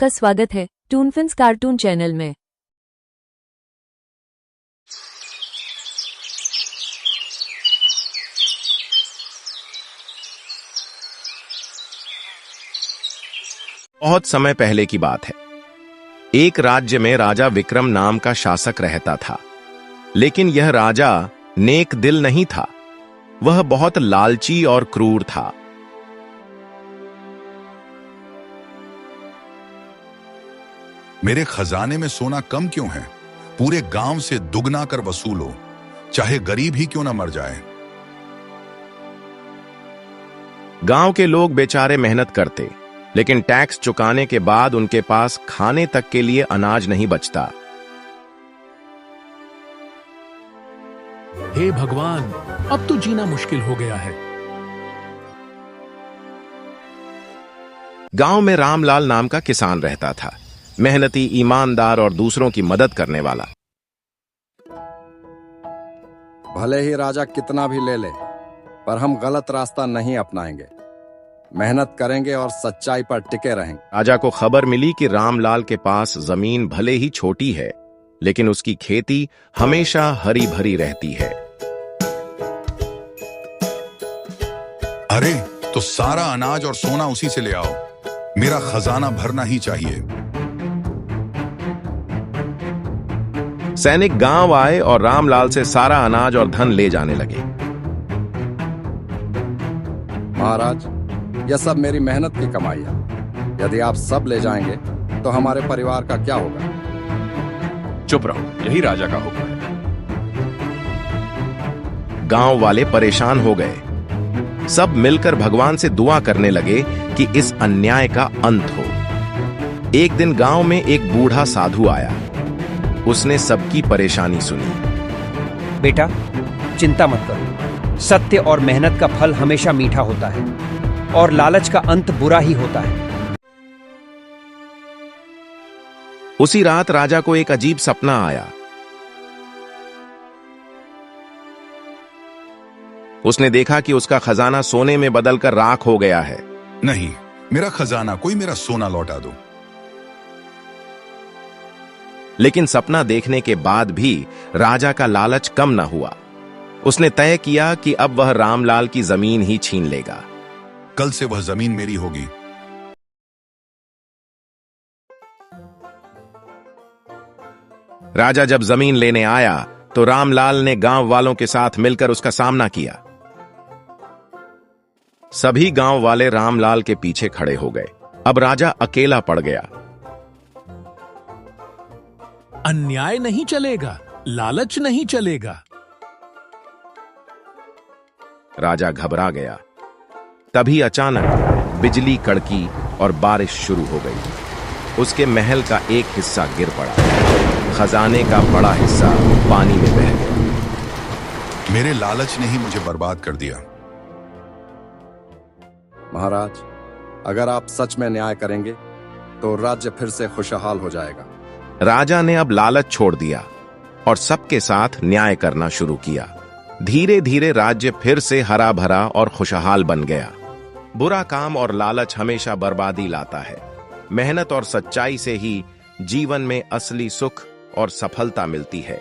आपका स्वागत है टूनफिन्स कार्टून चैनल में। बहुत समय पहले की बात है। एक राज्य में राजा विक्रम नाम का शासक रहता था, लेकिन यह राजा नेक दिल नहीं था। वह बहुत लालची और क्रूर था। मेरे खजाने में सोना कम क्यों है? पूरे गांव से दुगना कर वसूलो, चाहे गरीब ही क्यों ना मर जाए। गांव के लोग बेचारे मेहनत करते, लेकिन टैक्स चुकाने के बाद उनके पास खाने तक के लिए अनाज नहीं बचता। हे भगवान, अब तो जीना मुश्किल हो गया है। गांव में रामलाल नाम का किसान रहता था। मेहनती, ईमानदार और दूसरों की मदद करने वाला। भले ही राजा कितना भी ले ले, पर हम गलत रास्ता नहीं अपनाएंगे। मेहनत करेंगे और सच्चाई पर टिके रहेंगे। राजा को खबर मिली कि रामलाल के पास जमीन भले ही छोटी है, लेकिन उसकी खेती हमेशा हरी भरी रहती है। अरे तो सारा अनाज और सोना उसी से ले आओ, मेरा खजाना भरना ही चाहिए। सैनिक गांव आए और रामलाल से सारा अनाज और धन ले जाने लगे। महाराज, यह सब मेरी मेहनत की कमाई है। यदि आप सब ले जाएंगे तो हमारे परिवार का क्या होगा? चुप रहो, यही राजा का हुक्म है। गांव वाले परेशान हो गए। सब मिलकर भगवान से दुआ करने लगे कि इस अन्याय का अंत हो। एक दिन गांव में एक बूढ़ा साधु आया। उसने सबकी परेशानी सुनी। बेटा, चिंता मत करो। सत्य और मेहनत का फल हमेशा मीठा होता है और लालच का अंत बुरा ही होता है। उसी रात राजा को एक अजीब सपना आया। उसने देखा कि उसका खजाना सोने में बदलकर राख हो गया है। नहीं, मेरा खजाना, कोई मेरा सोना लौटा दो। लेकिन सपना देखने के बाद भी राजा का लालच कम न हुआ। उसने तय किया कि अब वह रामलाल की जमीन ही छीन लेगा। कल से वह जमीन मेरी होगी। राजा जब जमीन लेने आया तो रामलाल ने गांव वालों के साथ मिलकर उसका सामना किया। सभी गांव वाले रामलाल के पीछे खड़े हो गए। अब राजा अकेला पड़ गया। अन्याय नहीं चलेगा, लालच नहीं चलेगा। राजा घबरा गया। तभी अचानक बिजली कड़की और बारिश शुरू हो गई। उसके महल का एक हिस्सा गिर पड़ा। खजाने का बड़ा हिस्सा पानी में बह गया। मेरे लालच ने ही मुझे बर्बाद कर दिया। महाराज, अगर आप सच में न्याय करेंगे तो राज्य फिर से खुशहाल हो जाएगा। राजा ने अब लालच छोड़ दिया और सबके साथ न्याय करना शुरू किया। धीरे धीरे राज्य फिर से हरा भरा और खुशहाल बन गया। बुरा काम और लालच हमेशा बर्बादी लाता है। मेहनत और सच्चाई से ही जीवन में असली सुख और सफलता मिलती है।